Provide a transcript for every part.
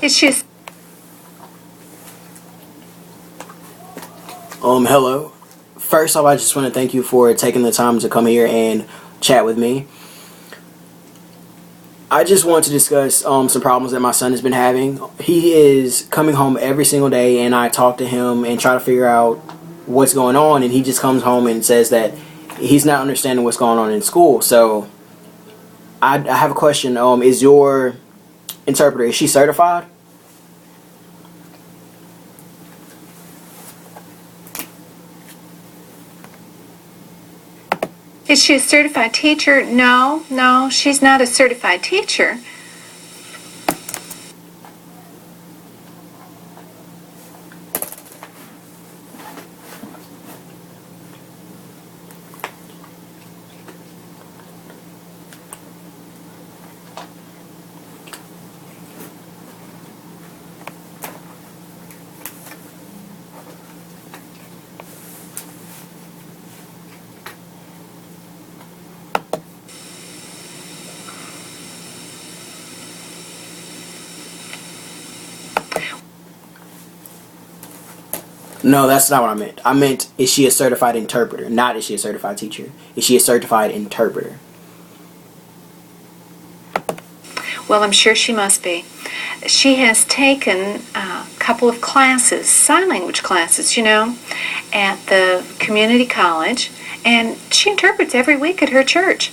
Is she? Hello. First off, I just want to thank you for taking the time to come here and chat with me. I just want to discuss some problems that my son has been having. He is coming home every single day, and I talk to him and try to figure out what's going on, and he just comes home and says that he's not understanding what's going on in school. So I have a question. Is your interpreter, is she certified? Is she a certified teacher? No, she's not a certified teacher. No, that's not what I meant. I meant, is she a certified interpreter? Not, is she a certified teacher? Is she a certified interpreter? Well, I'm sure she must be. She has taken a couple of classes, sign language classes, at the community college, and she interprets every week at her church.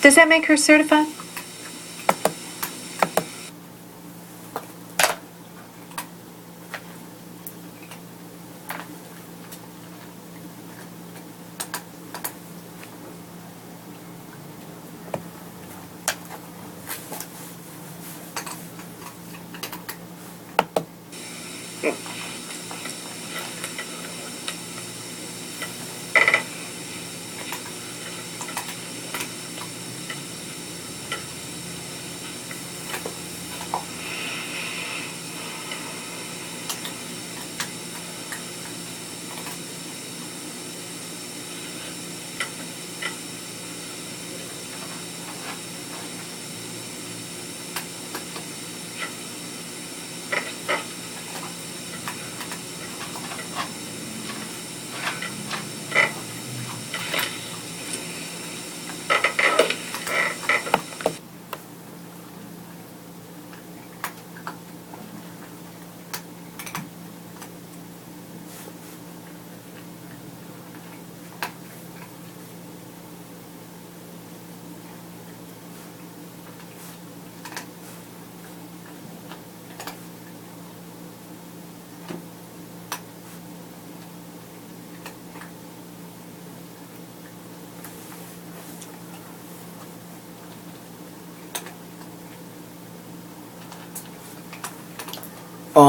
Does that make her certified?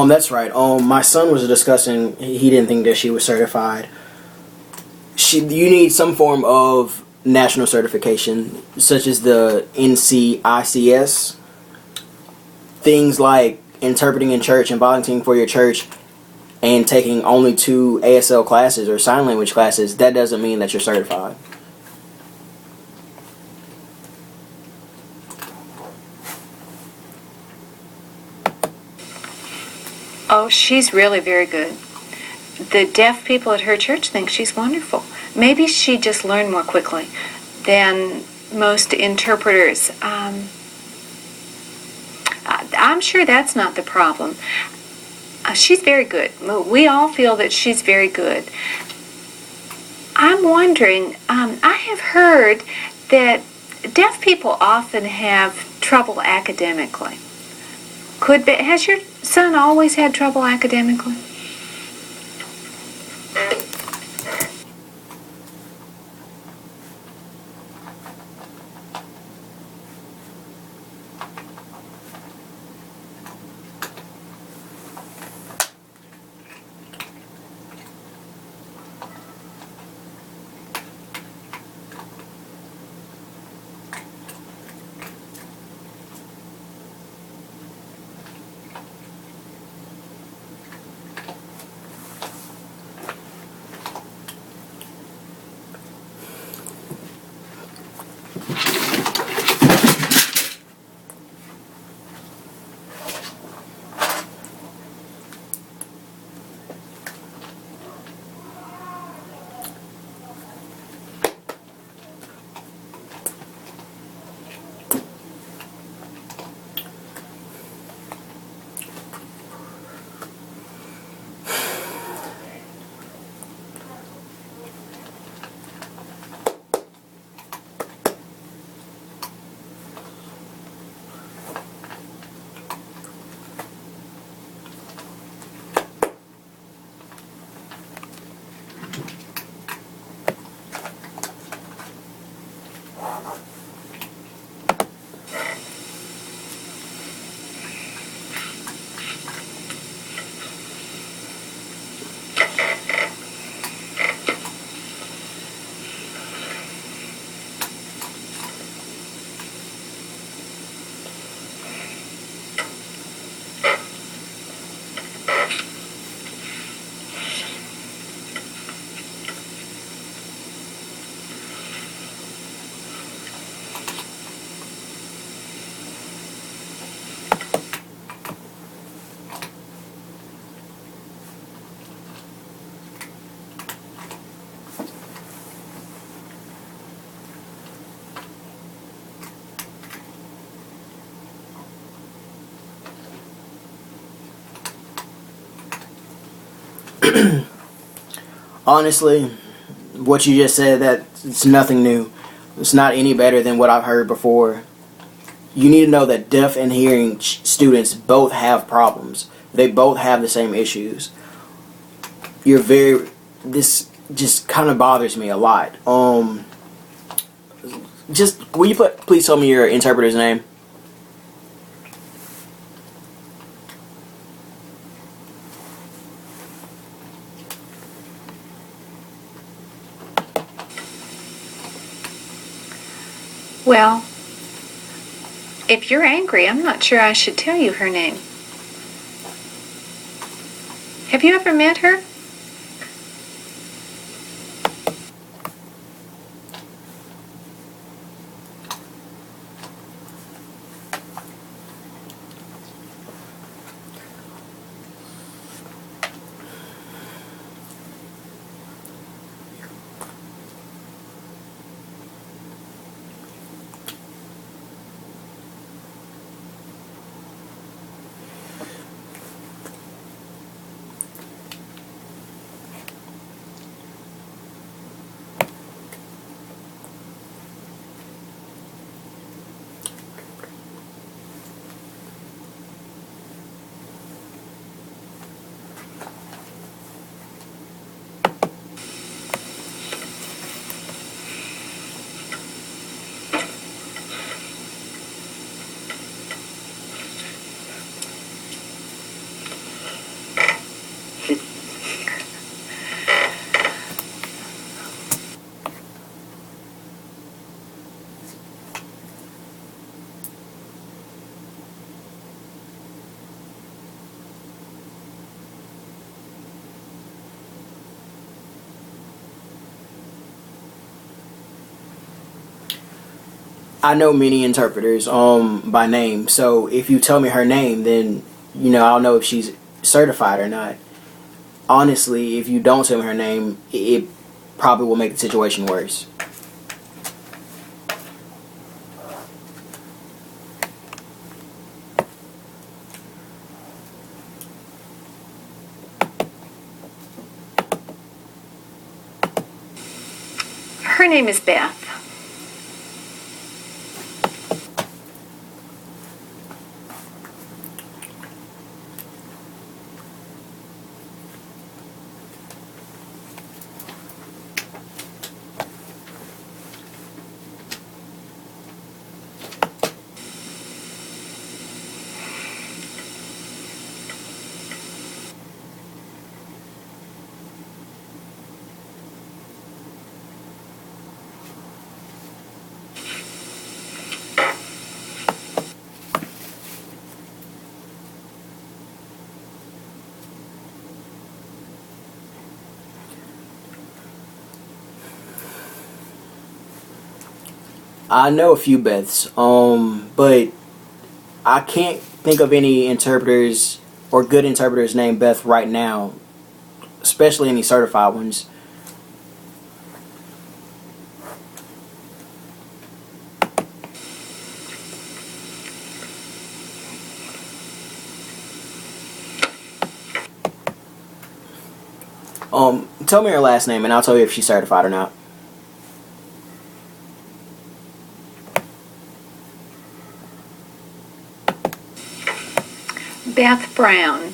That's right. My son was discussing, he didn't think that she was certified. You need some form of national certification, such as the NCICS. Things like interpreting in church and volunteering for your church and taking only 2 ASL classes or sign language classes, that doesn't mean that you're certified. Oh, she's really very good. The deaf people at her church think she's wonderful. Maybe she just learned more quickly than most interpreters. I'm sure that's not the problem. She's very good. We all feel that she's very good. I'm wondering, I have heard that deaf people often have trouble academically. Has your son always had trouble academically? Honestly, what you just said, that it's nothing new. It's not any better than what I've heard before. You need to know that deaf and hearing students both have problems. They both have the same issues. This just kind of bothers me a lot. Just will you please tell me your interpreter's name? Well, if you're angry, I'm not sure I should tell you her name. Have you ever met her? I know many interpreters by name, so if you tell me her name, then I'll know if she's certified or not. Honestly, if you don't tell me her name, it probably will make the situation worse. Her name is Beth. I know a few Beths, but I can't think of any interpreters or good interpreters named Beth right now, especially any certified ones. Tell me her last name and I'll tell you if she's certified or not. Beth Brown.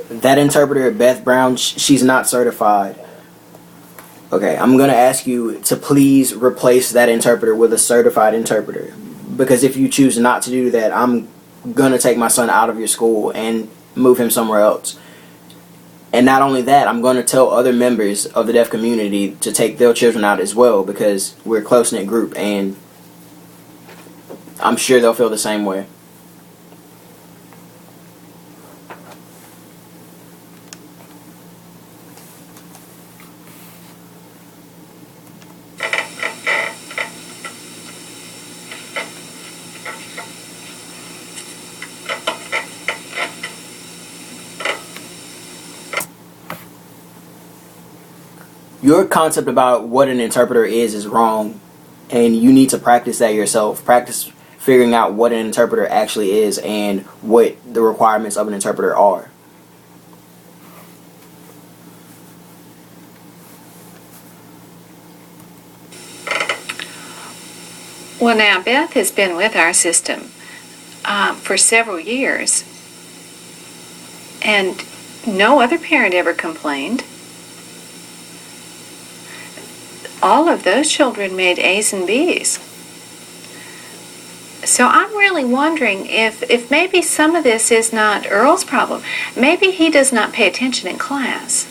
That interpreter, Beth Brown, she's not certified. Okay, I'm going to ask you to please replace that interpreter with a certified interpreter. Because if you choose not to do that, I'm going to take my son out of your school and move him somewhere else. And not only that, I'm going to tell other members of the deaf community to take their children out as well, because we're a close-knit group and I'm sure they'll feel the same way. Your concept about what an interpreter is wrong, and you need to practice that yourself. Practice figuring out what an interpreter actually is and what the requirements of an interpreter are. Well, now, Beth has been with our system for several years, and no other parent ever complained. All of those children made A's and B's. So I'm really wondering if maybe some of this is not Earl's problem. Maybe he does not pay attention in class.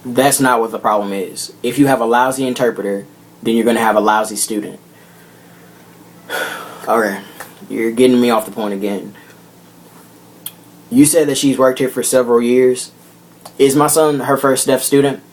That's not what the problem is. If you have a lousy interpreter, then you're going to have a lousy student. Okay, you're getting me off the point again. You said that she's worked here for several years. Is my son her first deaf student?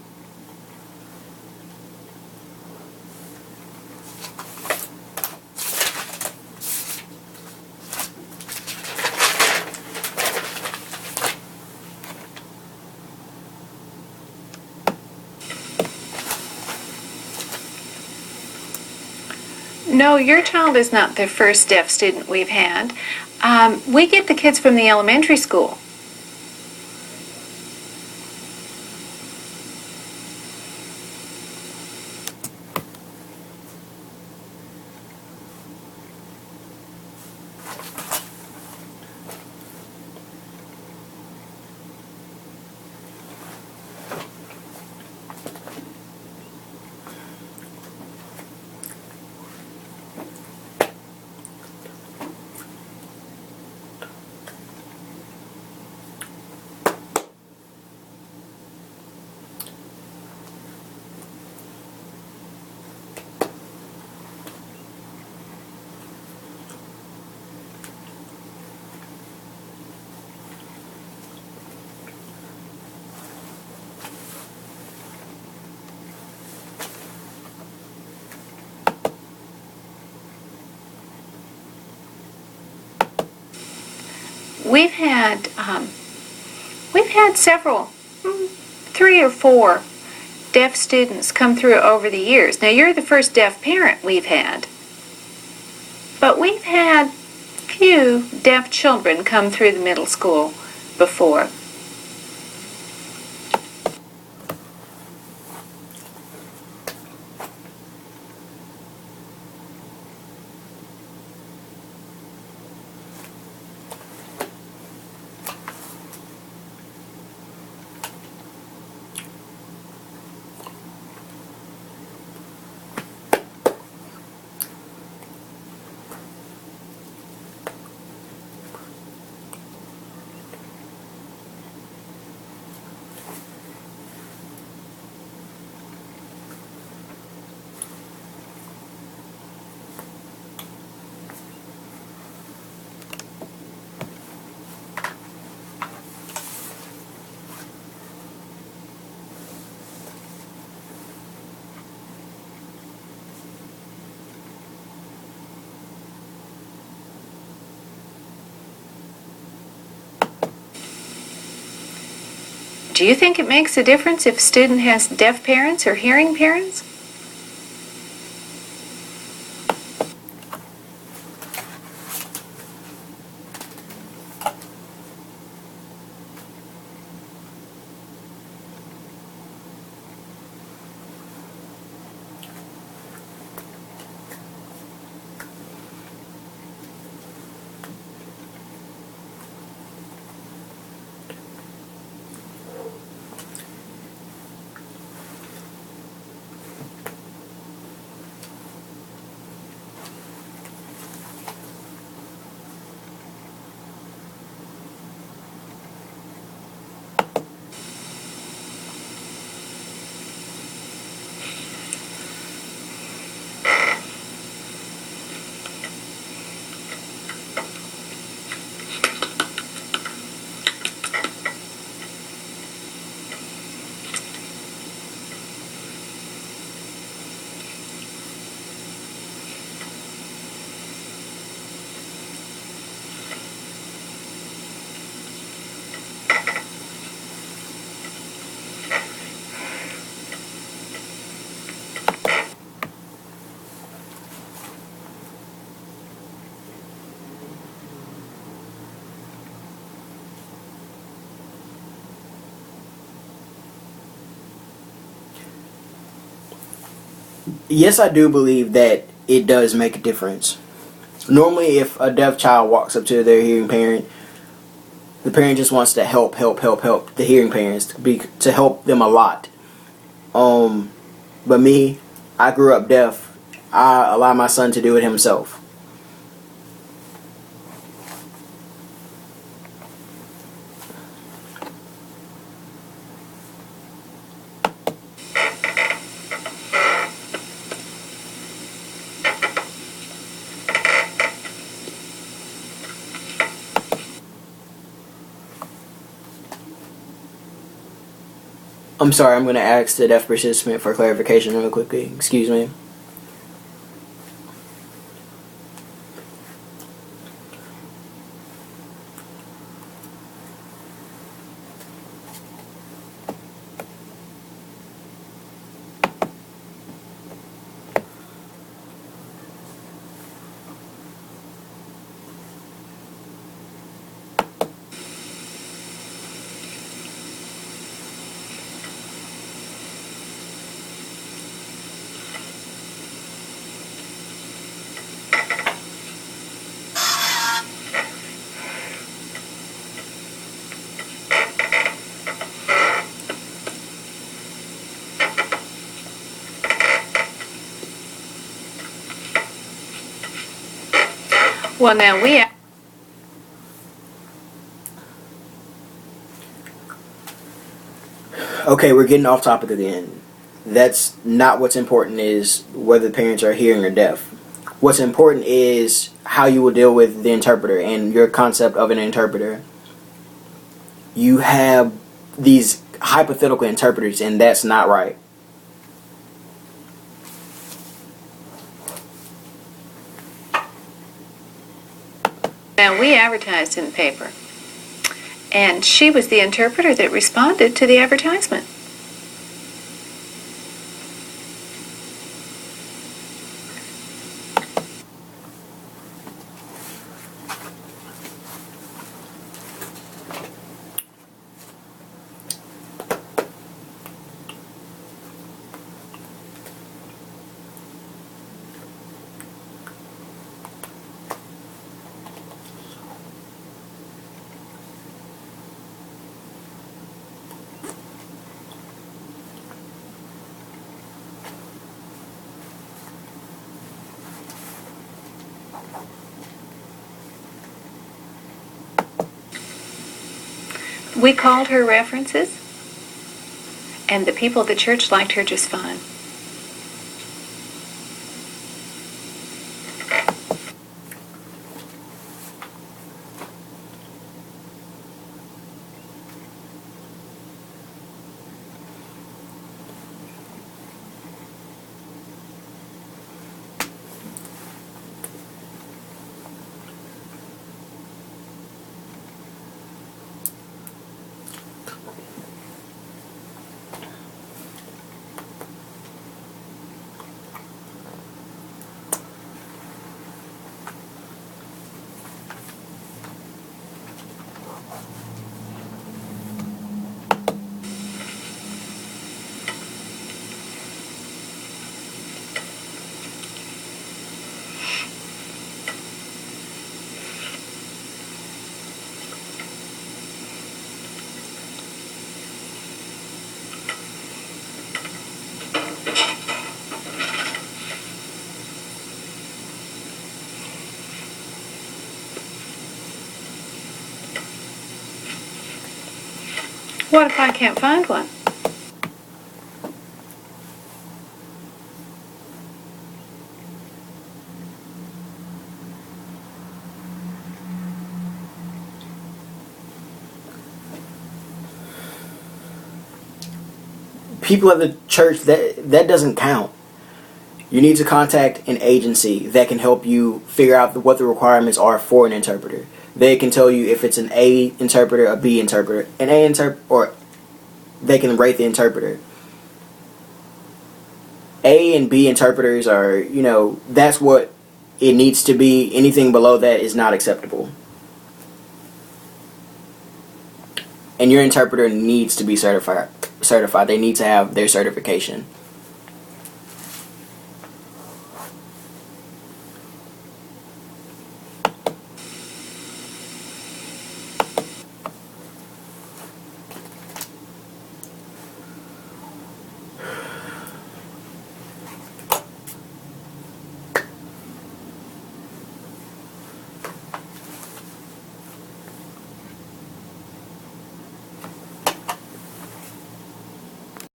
No, your child is not the first deaf student we've had. We get the kids from the elementary school. We've had several, 3 or 4 deaf students come through over the years. Now, you're the first deaf parent we've had, but we've had few deaf children come through the middle school before. Do you think it makes a difference if a student has deaf parents or hearing parents? Yes, I do believe that it does make a difference. Normally, if a deaf child walks up to their hearing parent, the parent just wants to help the hearing parents to help them a lot. But me, I grew up deaf. I allow my son to do it himself. I'm sorry, I'm going to ask the deaf participant for clarification real quickly. Excuse me. Well, now we Okay, we're getting off topic again. That's not what's important, is whether the parents are hearing or deaf. What's important is how you will deal with the interpreter and your concept of an interpreter. You have these hypothetical interpreters, and that's not right. advertised in the paper, and she was the interpreter that responded to the advertisement. We called her references, and the people at the church liked her just fine. What if I can't find one? People at the church, that doesn't count. You need to contact an agency that can help you figure out what the requirements are for an interpreter. They can tell you if it's an A interpreter, a B interpreter, an A interpreter, or they can rate the interpreter. A and B interpreters are, that's what it needs to be. Anything below that is not acceptable. And your interpreter needs to be certified. They need to have their certification.